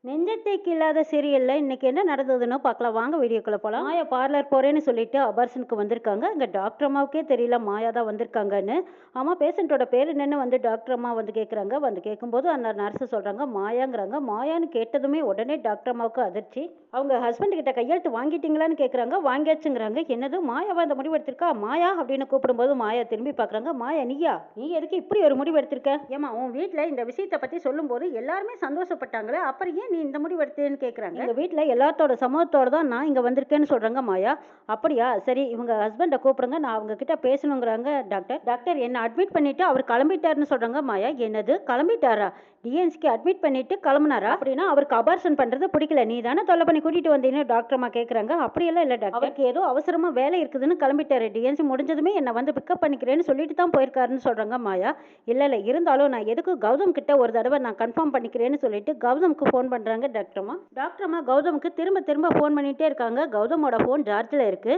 நெஞ்சத்தைக்கு இல்லாத சீரியல்ல இன்னைக்கு என்ன நடந்ததுன்னு பார்க்கலாம் வாங்க வீடியோக்குள்ள போலாம். மாயா பார்லர் போறேன்னு சொல்லிட்டு அபார்ஷனுக்கு வந்திருக்காங்க. இங்க டாக்டர் அம்மாவுக்கே தெரியல மாயா தான் வந்திருக்காங்கன்னு. ஆமா, பேஷண்ட்டோட பேர் என்னன்னு வந்து டாக்டர் அம்மா வந்து கேட்குறாங்க. வந்து கேட்கும்போது அந்த நர்ஸ் சொல்றாங்க மாயாங்கிறாங்க. மாயான்னு கேட்டதுமே உடனே டாக்டர் அம்மாவுக்கு அதிர்ச்சி. அவங்க ஹஸ்பண்ட் கிட்ட கையெழுத்து வாங்கிட்டீங்களான்னு கேட்குறாங்க. வாங்கியாச்சுங்கிறாங்க. என்னது மாயாவா இந்த முடிவு எடுத்திருக்கா? மாயா அப்படின்னு கூப்பிடும்போது மாயா திரும்பி பார்க்குறாங்க. மாயா நீயா? நீ எதுக்கு இப்படி ஒரு முடிவு எடுத்திருக்க? ஏமா உன் வீட்டில் இந்த விஷயத்தை பற்றி சொல்லும்போது எல்லாருமே சந்தோஷப்பட்டாங்களே, அப்புறம் ஏன் நீ இந்த முடிவு எடுத்தேன்னு கேட்குறாங்க. எங்கள் வீட்டில் எல்லாத்தோட சமூகத்தோட தான் நான் இங்கே வந்திருக்கேன்னு சொல்கிறாங்க மாயா. அப்படியா, சரி இவங்க ஹஸ்பண்டை கூப்பிடுங்க, நான் அவங்க கிட்ட பேசணுங்கிறாங்க டாக்டர். டாக்டர் என்ன அட்மிட் பண்ணிட்டு அவர் கிளம்பிட்டாருன்னு சொல்கிறாங்க மாயா. என்னது கிளம்பிட்டாரா? டிஎன்சிக்கு அட்மிட் பண்ணிட்டு கிளம்புனாரா? அப்படின்னா அவருக்கு அபார்ஷன் பண்றது பிடிக்கல, நீ தானே தொல்லை பண்ணி கூட்டிட்டு வந்தீங்கன்னு டாக்டர் அம்மா கேட்குறாங்க. அப்படியெல்லாம் இல்லை டாக்டர், அவருக்கு ஏதோ அவசரமா வேலை இருக்குதுன்னு கிளம்பிட்டாரு. டிஎன்சி முடிஞ்சதுமே என்னை வந்து பிக்கப் பண்ணிக்கிறேன்னு சொல்லிட்டு தான் போயிருக்காருன்னு சொல்றாங்க மாயா. இல்லை இருந்தாலும் நான் எதுக்கு கௌதம் கிட்ட ஒரு தடவை நான் கன்ஃபார்ம் பண்ணிக்கிறேன்னு சொல்லிட்டு கௌதமுக்கு ஃபோன் பண்றாங்க டாக்டர் அம்மா. டாக்டர் அம்மா கௌதமுக்கு திரும்ப திரும்ப ஃபோன் பண்ணிட்டே இருக்காங்க. கௌதமோட ஃபோன் சார்ஜில் இருக்கு.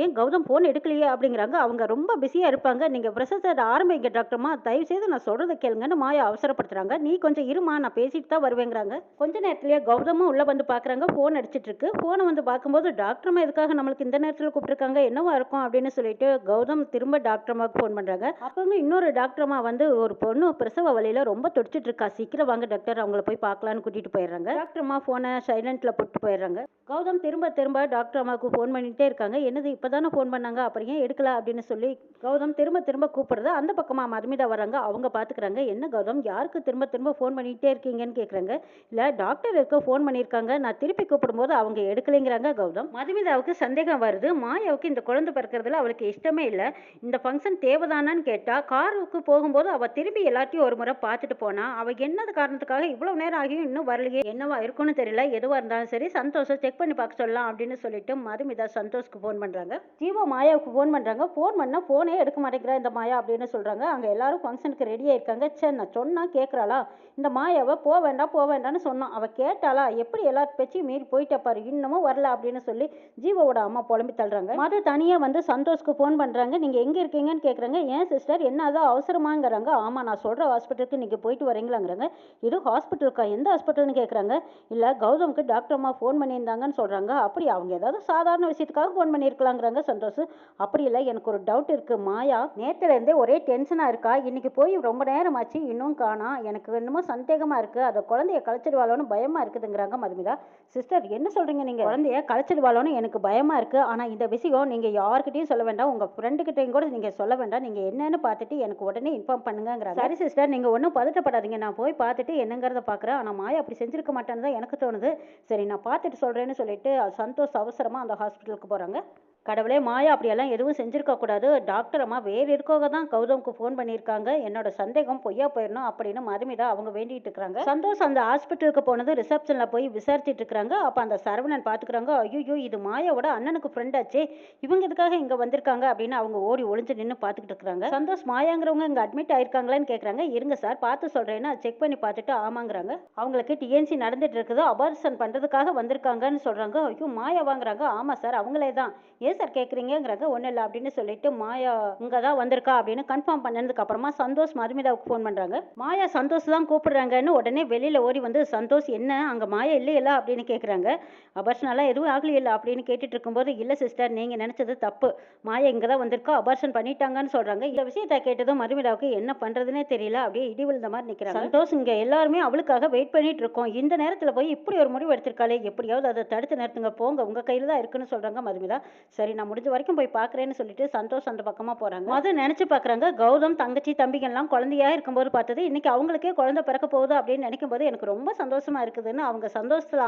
ஏன் கௌதம் ஃபோன் எடுக்கலையே அப்படிங்கிறாங்க. அவங்க ரொம்ப பிஸியாக இருப்பாங்க, நீங்கள் ப்ரொசஸர் ஆரம்பிங்க டாக்டர்மா, தயவு செய்து நான் சொல்கிறத கேளுங்கன்னு மாயா அவசரப்படுத்துறாங்க. நீ கொஞ்சம் இருமா, நான் பேசிட்டு தான் வருவேங்கிறாங்க. கொஞ்ச நேரத்திலேயே கௌதமும் உள்ளே வந்து பார்க்குறாங்க. ஃபோன் அடிச்சிட்டு இருக்கு. ஃபோனை வந்து பார்க்கும்போது டாக்டர்மா எதுக்காக நம்மளுக்கு இந்த நேரத்தில் கூப்பிட்டுருக்காங்க, என்னவா இருக்கும் அப்படின்னு சொல்லிட்டு கௌதம் திரும்ப டாக்டர்மாவுக்கு ஃபோன் பண்ணுறாங்க. அப்போங்க இன்னொரு டாக்டர்மா வந்து ஒரு பொண்ணு பிரசவ வழியில் ரொம்ப துடிச்சிட்டு இருக்கா, சீக்கிரம் வாங்க டாக்டர், அவங்கள போய் பார்க்கலான்னு கூட்டிகிட்டு போயிடுறாங்க. டாக்டர்மா ஃபோனை சைலண்ட்டில் போட்டு போயிடுறாங்க. கௌதம் திரும்ப திரும்ப டாக்டர் அம்மாவுக்கு ஃபோன் பண்ணிகிட்டே இருக்காங்க. என்னது இப்போ தானே ஃபோன் பண்ணாங்க, அப்புறம் ஏன் எடுக்கல அப்படின்னு சொல்லி கௌதம் திரும்ப திரும்ப கூப்பிடுறது. அந்த பக்கமாக மதுமிதா வராங்க. அவங்க பார்த்துக்கிறாங்க. என்ன கௌதம், யாருக்கு திரும்ப திரும்ப ஃபோன் பண்ணிகிட்டே இருக்கீங்கன்னு கேட்குறாங்க. இல்லை டாக்டர் இருக்க ஃபோன் பண்ணியிருக்காங்க, நான் திருப்பி கூப்பிடும்போது அவங்க எடுக்கலைங்கிறாங்க கௌதம். மதுமிதாவுக்கு சந்தேகம் வருது. மாயாவுக்கு இந்த குழந்தை பிறக்கிறதுல அவளுக்கு இஷ்டமே இல்லை. இந்த ஃபங்க்ஷன் தேவைதானான்னு கேட்டால் காருக்கு போகும்போது அவள் திரும்பி எல்லாத்தையும் ஒரு முறை பார்த்துட்டு போனா. அவள் என்னது காரணத்துக்காக இவ்வளோ நேரம் ஆகியும் இன்னும் வரலையே, என்னவா இருக்குன்னு தெரியல, எதுவாக இருந்தாலும் சரி சந்தோஷம் செக் பண்ணி பார்க்க சொல்லலாம் அப்படின்னு சொல்லிட்டு மதுமிதா சந்தோஷ்க்கு ஃபோன் பண்ணுறாங்க. ஜீவா மாயாவுக்கு ஃபோன் பண்ணுறாங்க. ஃபோன் பண்ணால் ஃபோனே எடுக்க மாட்டேங்கிறா இந்த மாயா அப்படின்னு சொல்கிறாங்க. அங்கே எல்லாரும் ஃபங்க்ஷனுக்கு ரெடி ஆயிருக்காங்க. சரி நான் சொன்னால் கேட்குறாளா? இந்த மாயாவை போக வேண்டாம் போக வேண்டாம்னு சொன்னான், அவள் கேட்டாளா? எப்படி எல்லாரும் பேச்சு மீறி போயிட்டா பாரு, இன்னமும் வரல அப்படின்னு சொல்லி ஜீவாவோட அம்மா புலம்பி தள்ளுறாங்க. மது தனியாக வந்து சந்தோஷ்க்கு ஃபோன் பண்ணுறாங்க. நீங்கள் எங்கே இருக்கீங்கன்னு கேட்குறாங்க. ஏன் சிஸ்டர் என்ன அதான் அவசரமாங்கிறாங்க. ஆமாம் நான் சொல்கிற ஹாஸ்பிட்டலுக்கு நீங்கள் போயிட்டு வரீங்களாங்கிறாங்க. இது ஹாஸ்பிட்டலுக்கா? எந்த ஹாஸ்பிட்டல்னு கேட்குறாங்க. இல்லை கௌதமுக்கு டாக்டர் அம்மா ஃபோன் பண்ணியிருந்தாங்கன்னு சொல்கிறாங்க. அப்படி அவங்க ஏதாவது சாதாரண விஷயத்துக்காக ஃபோன் பண்ணியிருக்கலாங்கிறாங்க சந்தோஷ். அப்படி இல்லை, எனக்கு ஒரு டவுட் இருக்குது. மாயா நேற்றுலேருந்தே ஒரே டென்ஷனாக இருக்கா, இன்னைக்கு போய் ரொம்ப நேரம் ஆச்சு இன்னும் காணா, எனக்கு என்னமோ சந்தேகமாக இருக்குது, அதை குழந்தைய கழிச்சிடுவாளோன்னு பயமாக இருக்குதுங்கிறாங்க மதுமிதா. சிஸ்டர் என்ன சொல்கிறீங்க நீங்கள்? குழந்தைய கழிச்சிடுவாளோன்னு எனக்கு பயமாக இருக்குது, ஆனால் இந்த விஷயம் நீங்கள் யாருக்கிட்டையும் சொல்ல வேண்டாம், உங்கள் ஃப்ரெண்டுக்கிட்டையும் கூட நீங்கள் சொல்ல வேண்டாம், நீங்கள் என்னன்னு பார்த்துட்டு எனக்கு உடனே இன்ஃபார்ம் பண்ணுங்கிறாங்க. சரி சிஸ்டர், நீங்கள் ஒன்றும் பதட்டப்படாதீங்க, நான் போய் பார்த்துட்டு என்னங்கிறத பார்க்குறேன், ஆனால் மாயா அப்படி செஞ்சிருக்க மாட்டேன்னு தான் எனக்கு தோணுது. சரி நான் பார்த்துட்டு சொல்கிறேன்னு சொல்லிட்டு சந்தோஷ் அவசரமாக அந்த ஹாஸ்பிட்டலுக்கு போகிறாங்க. கடவுளே, மாயா அப்படியெல்லாம் எதுவும் செஞ்சிருக்க கூடாது. டாக்டர் அம்மா வேறு இருக்கவங்க தான் கௌதமுக்கு ஃபோன் பண்ணியிருக்காங்க, என்னோட சந்தேகம் பொய்யா போயிடணும் அப்படின்னு மதுமிதா அவங்க வேண்டிட்டு இருக்கிறாங்க. சந்தோஷ் அந்த ஹாஸ்பிட்டலுக்கு போனது ரிசப்ஷனில் போய் விசாரிச்சுட்டு இருக்கிறாங்க. அப்போ அந்த சரவணன் பார்த்துக்கிறாங்க. ஐயோ இது மாயாவோட அண்ணனுக்கு ஃப்ரெண்ட் ஆச்சே, இவங்க இதுக்காக இங்கே வந்திருக்காங்க அப்படின்னு அவங்க ஓடி ஒளிஞ்சு நின்று பார்த்துக்கிட்டு இருக்கிறாங்க. சந்தோஷ் மாயாங்கிறவங்க இங்கே அட்மிட் ஆயிருக்காங்களான்னு கேட்குறாங்க. இருங்க சார் பார்த்து சொல்கிறேன்னு செக் பண்ணி பார்த்துட்டு ஆமாங்கிறாங்க. அவங்களுக்கு டிஎன்சி நடந்துட்டு இருக்குது, அபார்ஷன் பண்ணுறதுக்காக வந்திருக்காங்கன்னு சொல்கிறாங்க. ஐயோ மாயா வாங்குறாங்க. ஆமாம் சார் அவங்களே தான். ஏன் சார் கேட்குறீங்கிறாங்க. ஒன்றும் இல்லை அப்படின்னு சொல்லிட்டு மாயா இங்கே தான் வந்திருக்கா அப்படின்னு கன்ஃபார்ம் பண்ணதுக்கு அப்புறமா சந்தோஷ் மதுமிதாவுக்கு ஃபோன் பண்ணுறாங்க. மாயா சந்தோஷ் தான் கூப்பிடுறாங்கன்னு உடனே வெளியில் ஓடி வந்து சந்தோஷ் என்ன அங்கே மாயா இல்லையில்ல அப்படின்னு கேட்குறாங்க. அபார்ஷனெல்லாம் எதுவும் ஆகலையில்ல அப்படின்னு கேட்டுட்டு இருக்கும்போது இல்லை சிஸ்டர் நீங்கள் நினச்சது தப்பு, மாயா இங்கே தான் வந்திருக்கா, அபார்ஷன் பண்ணிட்டாங்கன்னு சொல்கிறாங்க. இந்த விஷயத்தை கேட்டதும் மதுமிதாவுக்கு என்ன பண்ணுறதுனே தெரியல, அப்படியே இடி விழுந்த மாதிரி நிற்கிறாங்க. சந்தோஷ் இங்கே எல்லாருமே அவளுக்காக வெயிட் பண்ணிட்டு இருக்கோம், இந்த நேரத்தில் போய் இப்படி ஒரு முடிவு எடுத்திருக்காளே, எப்படியாவது அதை தடுத்து நிறுத்துங்க, போங்க உங்கள் கையில் தான் இருக்குன்னு சொல்கிறாங்க மதுமிதா. சரி நான் முடிஞ்ச வரைக்கும் போய் பார்க்குறேன்னு சொல்லிட்டு சந்தோஷ் அந்த பக்கமாக போகிறாங்க. மது நினச்சி பார்க்குறாங்க, கௌதம் தங்கச்சி தம்பிகள்லாம் குழந்தையாக இருக்கும்போது பார்த்தது இன்னைக்கு அவங்களுக்கே குழந்தை பிறக்க போகுது அப்படின்னு நினைக்கும் போது எனக்கு ரொம்ப சந்தோஷமாக இருக்குதுன்னு அவங்க சந்தோஷத்தில்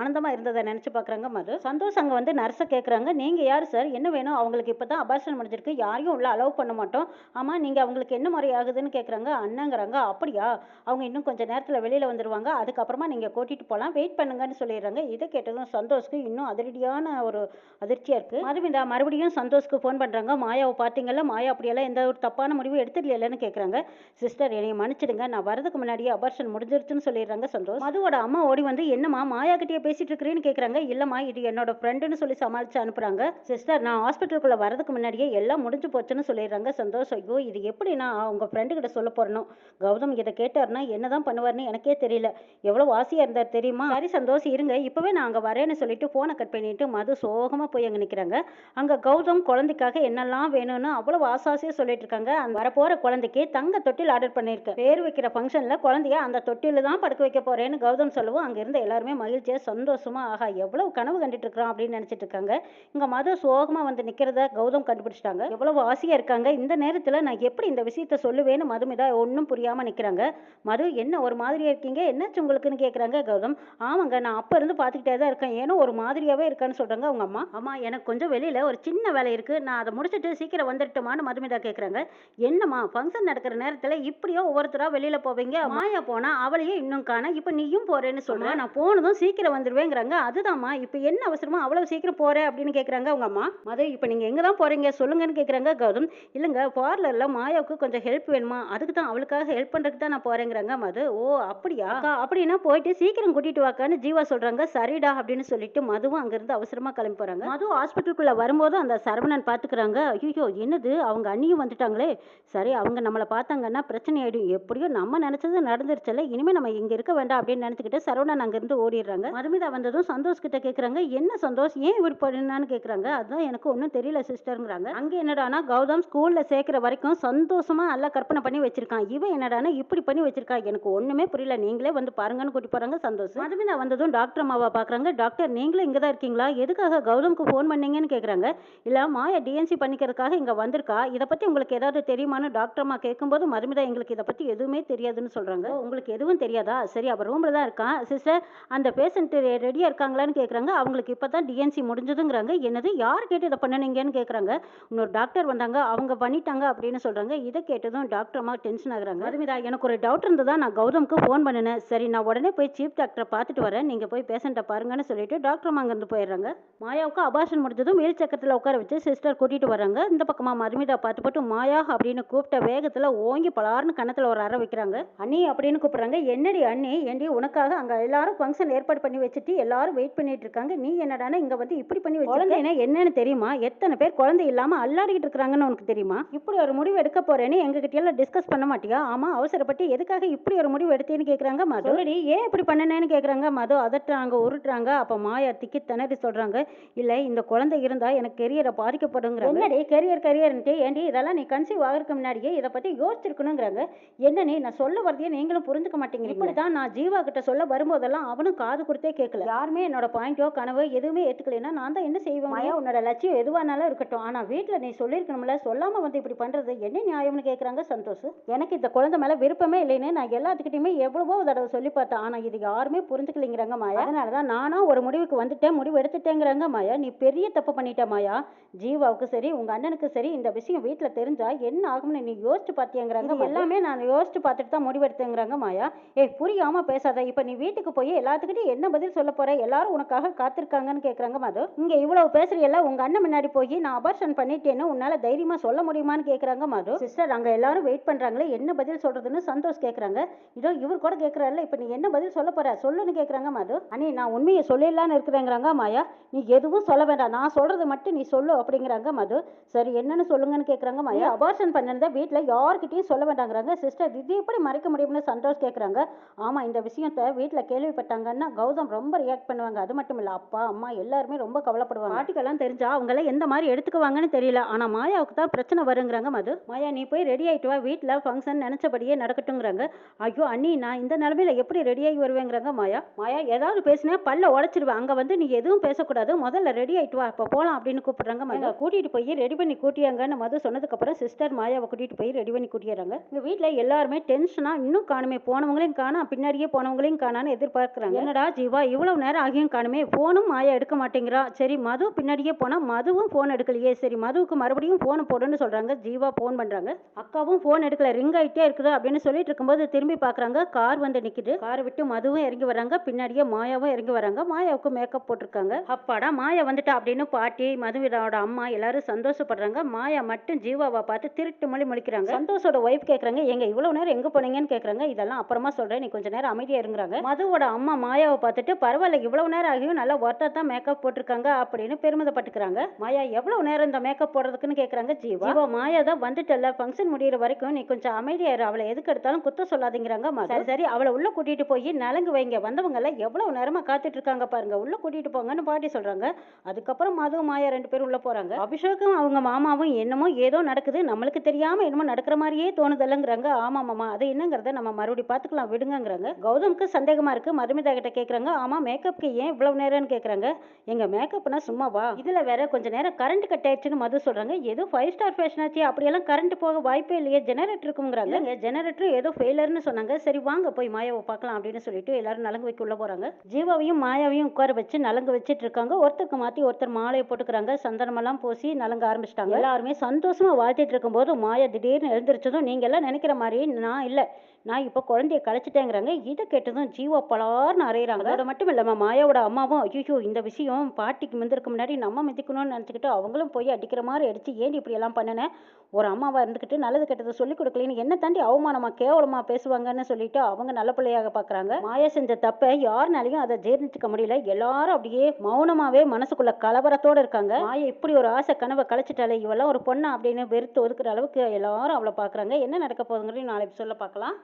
ஆனந்தமாக இருந்ததை நினச்சி பார்க்குறாங்க மது. சந்தோஷ் அங்கே வந்து நர்ஸை கேட்குறாங்க. நீங்கள் யார் சார், என்ன வேணும்? அவங்களுக்கு இப்போ தான் அபார்ஷன் முடிஞ்சிருக்கு, யாரையும் உள்ள அலோவ் பண்ண மாட்டோம். ஆமாம் நீங்கள் அவங்களுக்கு என்ன முறை ஆகுதுன்னு கேட்குறாங்க. அண்ணங்கிறாங்க. அப்படியா, அவங்க இன்னும் கொஞ்சம் நேரத்தில் வெளியில் வந்துடுவாங்க, அதுக்கப்புறமா நீங்கள் கூட்டிகிட்டு போகலாம், வெயிட் பண்ணுங்கன்னு சொல்லிடுறாங்க. இதை கேட்டதும் சந்தோஷ்க்கு இன்னும் அதிரடியான ஒரு அதிர்ச்சியாக இருக்குது. மதுமிதா மறுபடியும் சந்தோஷ்க்கு ஃபோன் பண்றாங்க. மாயாவை பார்த்தீங்கல்ல, மாயா அப்படியெல்லாம் எந்த ஒரு தப்பான முடிவும் எடுத்துடலன்னு கேட்குறாங்க. சிஸ்டர் என்னைய மன்னிச்சிடுங்க, நான் வரதுக்கு முன்னாடியே அபார்ஷன் முடிஞ்சிருச்சுன்னு சொல்லிடுறாங்க சந்தோஷ். மதுவோட அம்மா ஓடி வந்து என்னம்மா மாயா கிட்டே பேசிட்டு இருக்கிறேன்னு கேட்குறாங்க. இல்லம்மா இது என்னோட ஃப்ரெண்டுன்னு சொல்லி சமாளிச்சு அனுப்புறாங்க. சிஸ்டர் நான் ஹாஸ்பிட்டலுக்குள்ள வரதுக்கு முன்னாடியே எல்லாம் முடிஞ்சு போச்சுன்னு சொல்லிடுறாங்க சந்தோஷ். ஐயோ இது எப்படி நான் உங்க ஃப்ரெண்டு கிட்ட சொல்ல போறேனோ. கௌதம் இதை கேட்டாருன்னா என்னதான் பண்ணுவார்னு எனக்கே தெரியல. எவ்வளவு ஆசையா இருந்தார் தெரியுமா. சரி சந்தோஷ் இருங்க, இப்பவே நான் அங்க வரேன்னு சொல்லிட்டு போனை கட் பண்ணிட்டு மது சோகமா போய் அங்க நிக்கிறாங்க. அங்க கௌதம் குழந்தைக்காக என்னெல்லாம் வேணும்னு அவ்வளவு ஆசாசியா சொல்லிட்டு இருக்காங்க. அந்த வரப்போற குழந்தைக்கு தங்க தொட்டில் ஆர்டர் பண்ணிருக்கேன். பேர் வைக்கிற ஃபங்க்ஷன்ல குழந்தைய அந்த தொட்டில தான் படுக்க வைக்க போறேன்னு கௌதம் சொல்லவும் அங்க இருந்த எல்லாருமே மகிழ்ச்சியா சந்தோஷமா ஆஹா எவ்வளவு கனவு கண்டுட்டு இருக்கிறோம் அப்படின்னு நினைச்சிட்டு இருக்காங்க. இங்க மது சோகமா வந்து நிக்கிறத கௌதம் கண்டுபிடிச்சிட்டாங்க. எவ்வளவு ஆசையா இருக்காங்க. இந்த நேரத்துல நான் எப்படி இந்த விஷயத்த சொல்லுவேன்னு மதுமிதா ஒன்னும் புரியாம நிக்கிறாங்க. மது என்ன ஒரு மாதிரியா இருக்கீங்க, என்னாச்சு உங்களுக்குன்னு கேக்குறாங்க கௌதம். ஆமாங்க நான் அப்ப இருந்து பாத்துக்கிட்டே தான் இருக்கேன், ஏனோ ஒரு மாதிரியாவே இருக்கான்னு சொல்றாங்க அவங்க அம்மா. அம்மா எனக்கு கொஞ்சம் வெளியில ஒரு சின்ன வேலை இருக்கு, நான் அதை முடிச்சுட்டு சீக்கிரம் வந்துட்டுமான்னு மதுமிதா கேக்குறாங்க. என்னம்மா ஃபங்க்ஷன் நடக்கிற நேரத்துல இப்படியோ ஒவ்வொருத்தரா வெளியில போவீங்க, மாயா போனா அவளையே இன்னும் காண, இப்ப நீயும் போறேன்னு சொல்றேன், நான் போனதும் சீக்கிரம் வந்துருவேங்கிறாங்க. அதுதான்மா இப்ப என்ன அவசரமா அவ்வளவு சீக்கிரம் போறேன் அப்படின்னு கேக்குறாங்க அவங்க அம்மா. மது இப்ப நீங்க எங்க தான் போறீங்க சொல்லுங்கன்னு கேக்குறாங்க கௌதம். இல்லங்க பார்லர்ல மாயாவுக்கு கொஞ்சம் ஹெல்ப் வேணுமா, அதுக்கு தான் அவளுக்காக ஹெல்ப் பண்றதுக்கு தான் நான் போறேங்கிறாங்க மது. ஓ அப்படியா அப்படின்னா போயிட்டு சீக்கிரம் கூட்டிட்டு வாக்கான்னு ஜீவா சொல்றாங்க. சரிடா அப்படின்னு சொல்லிட்டு மதுவும் அங்கிருந்து அவசரமா கிளம்பி போறாங்க. மது ஹாஸ்பிட்டலுக்குள்ள வரும்போது அந்த சரவணன் பாத்துக்கிறாங்க. ஐயோ என்னது அவங்க அண்ணியும் வந்துட்டாங்களே, சரி அவங்க நம்மளை பார்த்தாங்கன்னா பிரச்சனை ஆயிடும், எப்படியோ நம்ம நினைச்சது நடந்துருச்சல, இனிமே நம்ம இங்க இருக்க வேண்டாம் அப்படின்னு நினைச்சுக்கிட்டு சரவணன் அங்கிருந்து ஓடிடுறாங்க. மதுமிதா வந்ததும் சந்தோஷ் கிட்ட கேக்குறாங்க, என்ன சந்தோஷ் ஏன் இப்படி பண்ணான்னு கேக்குறாங்க. அதான் எனக்கு ஒன்றும் தெரியல சிஸ்டருங்கிறாங்க. அங்க என்னடானா கௌதம் ஸ்கூல்ல சேர்க்கிற வரைக்கும் சந்தோஷமா எல்லாம் கற்பனை பண்ணி வச்சிருக்கான், இவன் என்னடானா இப்படி பண்ணி வச்சிருக்கா, எனக்கு ஒண்ணுமே புரியல, நீங்களே வந்து பாருங்கன்னு கூட்டி போறாங்க சந்தோஷ். மதுமிதா வந்ததும் டாக்டர் அம்மாவை பாக்குறாங்க. டாக்டர் நீங்களும் இங்க தான் இருக்கீங்களா, எதுக்காக கௌதம்க்கு ஃபோன் பண்ணீங்கன்னு கேக்குறாங்க. இல்ல மாயா டிஎன்சி பண்ணிக்கிறதுக்காக இங்க வந்திருக்கா, இதை பத்தி உங்களுக்கு ஏதாவது தெரியுமான்னு டாக்டர் அம்மா கேட்கும்போது மதுமிதா எங்களுக்கு இதை பத்தி எதுவுமே தெரியாதுன்னு சொல்றாங்க. உங்களுக்கு எதுவும் தெரியாதா, சரி அவ ரூம்ல தான் இருக்கான். சிஸ்டர் அந்த பேஷண்ட் ரெடியா இருக்காங்களான்னு கேக்குறாங்க. அவங்களுக்கு இப்பதான் டிஎன்சி முடிஞ்சதுங்கிறாங்க. என்னது யார் கேட்டு இதை பண்ணனீங்கன்னு கேக்குறாங்க. இன்னொரு டாக்டர் வந்தாங்க, அவங்க பண்ணிட்டாங்க அப்படின்னு சொல்றாங்க. இதை கேட்டதும் டாக்டர் அம்மா டென்ஷன் ஆகுறாங்க. மதுமிதா எனக்கு ஒரு டவுட் இருந்ததா நான் கௌதம்க்கு ஃபோன் பண்ணினேன், சரி நான் உடனே போய் சீஃப் டாக்டரை பார்த்துட்டு வரேன், நீங்க போய் பேஷண்ட்டை பாருங்கன்னு சொல்லிட்டு டாக்டர் அம்மா அங்கிருந்து போயிடுறாங்க. மாயாவுக்கு அபார்ஷன் முடிஞ்சதும் வீல் சக்கரத்தில் உட்கார வச்சு சிஸ்டர் கூட்டிட்டு வராங்க. இந்த பக்கமா மதுமிதா பார்த்து போட்டு மாயா அப்படின்னு கூப்பிட்ட வேகத்துல ஓங்கி பலார்னு கணத்துல ஒரு அறை வைக்கிறாங்க. அண்ணி அப்படின்னு கூப்பிடுறாங்க. என்னடி அண்ணி, ஏண்டி உனக்காக அங்க எல்லாரும் ஃபங்க்ஷன் ஏற்பாடு பண்ணி வச்சுட்டு எல்லாரும் வெயிட் பண்ணிட்டு இருக்காங்க, நீ என்னடானா இங்க வந்து இப்படி பண்ணி வச்சு குழந்தைனா என்னன்னு தெரியுமா, எத்தனை பேர் குழந்தை இல்லாம அல்லாடிக்கிட்டு இருக்காங்கன்னு உனக்கு தெரியுமா, இப்படி ஒரு முடிவு எடுக்க போறேன்னு எங்ககிட்ட எல்லாம் டிஸ்கஸ் பண்ண மாட்டியா, ஆமா அவசரப்பட்டு எதுக்காக இப்படி ஒரு முடிவு எடுத்தேன்னு கேக்குறாங்க. மது ஏன் இப்படி பண்ணனேன்னு கேக்குறாங்க. மது அதட்டுறாங்க உருட்டுறாங்க. அப்ப மாயா திக்கி திணறி சொல்றாங்க, இல்ல இந்த குழந்தை இருந்தா எனக்கு கெரியரை பாதிக்கப்படுங்கிறாங்க. என்னடி கெரியர்ன்ட்டு, ஏண்டி இதெல்லாம் நீ கன்சீவ் ஆகிறதுக்கு முன்னாடியே இதை பத்தி யோசிச்சிருக்கணுங்கிறாங்க. என்ன நீ நான் சொல்ல வரதையே நீங்களும் புரிஞ்சுக்க மாட்டேங்கிறீங்க. இப்படிதான் நான் ஜீவா கிட்ட சொல்ல வரும்போதெல்லாம் அவனும் காது கொடுத்தே கேட்கல, யாருமே என்னோட பாயிண்டோ கனவோ எதுவுமே ஏத்துக்கலைன்னா நான் தான் என்ன செய்வேன். மாயா உன்னோட லட்சியம் எதுவானாலும் இருக்கட்டும், ஆனா வீட்டுல நீ சொல்லிருக்கணும்ல, சொல்லாம வந்து இப்படி பண்றது என்ன நியாயம்னு கேக்குறாங்க சந்தோஷ். எனக்கு இந்த குழந்தை மேல விருப்பமே இல்லைன்னு நான் எல்லாத்துக்கிட்டையுமே எவ்வளவோ தடவை சொல்லி பார்த்தேன், ஆனா இது யாருமே புரிஞ்சுக்கலைங்கிறாங்க மாயா. அதனாலதான் நானா ஒரு முடிவுக்கு வந்துட்டேன், முடிவு எடுத்துட்டேங்கிறாங்க மாயா. நீ பெரிய தப்பு பண்ணிட்ட மாயா, ஜீவாவுக்கு சரி உங்க அண்ணனுக்கு சரி இந்த விஷயம் வீட்டுல தெரிஞ்சா என்ன ஆகும்னு நீ யோசிச்சு பாத்தியாங்கிறாங்க. எல்லாமே நான் யோசிச்சு பார்த்துட்டு தான் முடிவெடுத்தேங்கிறாங்க மாயா. ஏய் புரியாம பேசாத, இப்ப நீ வீட்டுக்கு போய் எல்லாத்துக்கிட்டையும் என்ன பதில் சொல்ல போற, எல்லாரும் உனக்காக காத்திருக்காங்கன்னு கேக்குறாங்க மது. இங்க இவ்வளவு பேசுறீல்ல, உங்க அண்ணன் முன்னாடி போய் நான் அபார்ஷன் பண்ணிட்டேன்னு உன்னால தைரியமா சொல்ல முடியுமான்னு கேக்குறாங்க மது. சிஸ்டர் அங்க எல்லாரும் வெயிட் பண்றாங்களே, என்ன பதில் சொல்றதுன்னு சந்தோஷ் கேக்குறாங்க. இதோ இவர் கூட கேக்குறாருல, இப்ப நீ என்ன பதில் சொல்ல போற சொல்லுன்னு கேக்குறாங்க மது. அண்ணி நான் உண்மையை சொல்லிடலான்னு இருக்கிறேங்கிறாங்க மாயா. நீ எதுவும் சொல்ல வேண்டாம், நான் சொல்றது மட்டும் நீ சொல்லு அப்படிங்கிறாங்க மது. சரி என்னன்னு சொல்லுங்கன்னு கேக்குறாங்க மாயா. அபார்ஷன் பண்ணத வீட்டுல யார்கிட்டயும் சொல்ல வேண்டாங்கிறாங்க. சிஸ்டர் இது எப்படி மறைக்க முடியும்னு சந்தோஷ் கேக்குறாங்க. ஆமா இந்த விஷயத்த வீட்டுல கேள்விப்பட்டாங்கன்னா கௌதம் ரொம்ப ரியாக்ட் பண்ணுவாங்க, அது மட்டும் இல்ல அப்பா அம்மா எல்லாருமே ரொம்ப கவலைப்படுவாங்க, பாட்டிக்கெல்லாம் தெரிஞ்சா அவங்க எல்லாம் எந்த மாதிரி எடுத்துக்குவாங்கன்னு தெரியல, ஆனா மாயாவுக்கு தான் பிரச்சனை வருங்கிறாங்க மது. மாயா நீ போய் ரெடி ஆயிட்டு வா, வீட்டுல ஃபங்க்ஷன் நினைச்சபடியே நடக்கட்டுங்கிறாங்க. ஐயோ அண்ணி நான் இந்த நிலைமையில எப்படி ரெடி ஆகி வருவேங்கிறாங்க மாயா. மாயா ஏதாவது பேசினா பல்ல உடைச்சிருவேன், அங்க வந்து நீ எதுவும் பேசக்கூடாது, முதல்ல ரெடி ஆயிட்டு வா இப்ப போலாம் அப்படின்னு கூப்பிடுறாங்க. மது கூட்டிட்டு போய் ரெடி பண்ணி கூட்டியாங்கன்னு மது சொன்னதுக்கு அப்புறம் சிஸ்டர் மாயாவை கூட்டிட்டு போய் ரெடி பண்ணி கூட்டிடுறாங்க. இங்க வீட்டுல எல்லாருமே டென்ஷனா இன்னும் காணுமே, போனவங்களையும் காணா பின்னாடியே போனவங்களையும் காணான்னு எதிர்பார்க்கிறாங்க. என்னடா ஜீவா இவ்வளவு நேரம் ஆகியும் காணுமே, போனும் மாயா எடுக்க மாட்டேங்கிறா, சரி மது பின்னாடியே போனா மதுவும் போன் எடுக்கலையே, சரி மதுவுக்கு மறுபடியும் போன் போடுன்னு சொல்றாங்க. ஜீவா போன் பண்றாங்க, அக்காவும் போன் எடுக்கல, ரிங் ஆயிட்டே இருக்குது அப்படின்னு சொல்லிட்டு இருக்கும்போது திரும்பி பாக்குறாங்க, கார் வந்து நிக்குது, காரை விட்டு மதுவும் இறங்கி வராங்க, பின்னாடியே மாயாவும் இறங்கி வராங்க. மாயாவுக்கு மேக்கப் போட்டிருக்காங்க. அப்பாடா மாயா வந்துட்டா அப்படின்னு பாட்டி, மதுமிதாவோட அம்மா எல்லாரும் சந்தோஷப்படுறாங்க. மாயா மட்டும் ஜீவாவை பார்த்து திருட்டு மொழி முழிக்கிறாங்க. சந்தோஷோட ஒய்ஃப் கேட்குறாங்க, எங்க இவ்வளவு நேரம் எங்க போனீங்கன்னு கேட்குறாங்க. இதெல்லாம் அப்புறமா சொல்றேன், நீ கொஞ்ச நேரம் அமைதியா இருங்கிறாங்க. மதுவோட அம்மா மாயாவை பார்த்துட்டு பரவாயில்ல, இவ்வளவு நேரம் ஆகியும் நல்லா ஒர்த்தா தான் மேக்கப் போட்டிருக்காங்க அப்படின்னு பெருமிதப்பட்டுக்கிறாங்க. மாயா எவ்வளவு நேரம் இந்த மேக்கப் போடுறதுக்குன்னு கேட்குறாங்க ஜீவா. மாயா தான் வந்துட்டல, ஃபங்க்ஷன் முடியிற வரைக்கும் நீ கொஞ்சம் அமைதியா இரு, அவளை எதுக்கு எடுத்தாலும் குத்த சொல்லாதீங்கிறாங்க. சரி சரி, அவளை உள்ள கூட்டிட்டு போய் நலங்கு வைங்க, வந்தவங்க எல்லாம் எவ்வளவு நேரமா காத்துட்டு இருக்காங்க பாருங்க, உள்ள கூட்டிட்டு போங்கன்னு பாட்டி சொல்றாங்க. அதுக்கப்புறம் மது மாயா 2 பேரும் உள்ள போறாங்க. அபிஷேக்கும் அவங்க மாமாவும் என்னமோ ஏதோ நடக்குது, நம்மளுக்கு தெரியாம என்னமோ நடக்கிற மாதிரியே தோணுதல்லங்கிறாங்க. ஆமா மாமா, அது என்னங்கிறத நம்ம மறுபடியும் பார்த்துக்கலாம் விடுங்கிறாங்க. கௌதமுக்கு சந்தேகமா இருக்கு. மதுமிதா கிட்ட கேட்குறாங்க, ஆமா மேக்கப்க்கு ஏன் இவ்வளவு நேரம்னு கேட்குறாங்க. எங்க மேக்கப்னா சும்மாவா, இதுல வேற கொஞ்ச நேரம் கரண்ட் கட் ஆயிடுச்சுன்னு மது சொல்றாங்க. ஏதோ 5 ஸ்டார் ஃபேஷன் ஆச்சு, அப்படியெல்லாம் கரண்ட் போக வாய்ப்பே இல்லையே, ஜெனரேட்டர் இருக்குங்கிறாங்க. ஜெனரேட்டர் ஏதோ ஃபெயிலர்னு சொன்னாங்க. சரி வாங்க போய் மாயாவை பார்க்கலாம் அப்படின்னு சொல்லிட்டு எல்லாரும் நலங்கு வைக்க உள்ள போறாங்க. ஜீவாவையும் மாயாவையும் உட்கார வச்சு நலங்கு வச்சிட்டு இருக்காங்க. ஒருத்தருக்கு மாத்தி ஒருத்தர் மாலையை போட்டுக்கிறாங்க. சந்தனமெல்லாம் பூசி நலங்க ஆரம்பிச்சிட்டாங்க. எல்லாருமே சந்தோஷமா வாழ்த்திட்டு இருக்கும்போது மாயா திடீர்னு எழுந்திரிச்சதும், நீங்க எல்லாம் நினைக்கிற மாதிரி நான் இல்ல, நான் இப்போ குழந்தைய கழிச்சிட்டேங்கிறாங்க. இதை கேட்டதும் ஜீவா பலார்னு அறையிறாங்க. அதோட மட்டும் இல்லாம மாயாவோட அம்மாவும் ஐயோ இந்த விஷயம் பாட்டிக்கு மிந்திருக்கு முன்னாடி நம்ம மிதிக்கணும்னு நினச்சிக்கிட்டு அவங்களும் போய் அடிக்கிற மாதிரி அடிச்சு, ஏன் இப்படி எல்லாம் பண்ணினேன், ஒரு அம்மாவா இருந்துக்கிட்டு நல்லது கெட்டதை சொல்லி கொடுக்கலன்னு என்ன தாண்டி அவமானமா கேவலமா பேசுவாங்கன்னு சொல்லிட்டு அவங்க நல்ல பிள்ளையாக பாக்குறாங்க. மாயா செஞ்ச தப்ப யாருனாலையும் அதை ஜீர்ணிச்சுக்க முடியல. எல்லாரும் அப்படியே மௌனமாவே மனசுக்குள்ள கலவரத்தோட இருக்காங்க. மாயா இப்படி ஒரு ஆசை கனவை கழிச்சிட்டாலே, இவெல்லாம் ஒரு பொண்ணா அப்படின்னு வெறுத்து ஒதுக்குற அளவுக்கு எல்லாரும் அவளை பாக்குறாங்க. என்ன நடக்க போகுதுங்கிறது நாளைக்கு சொல்ல பார்க்கலாம்.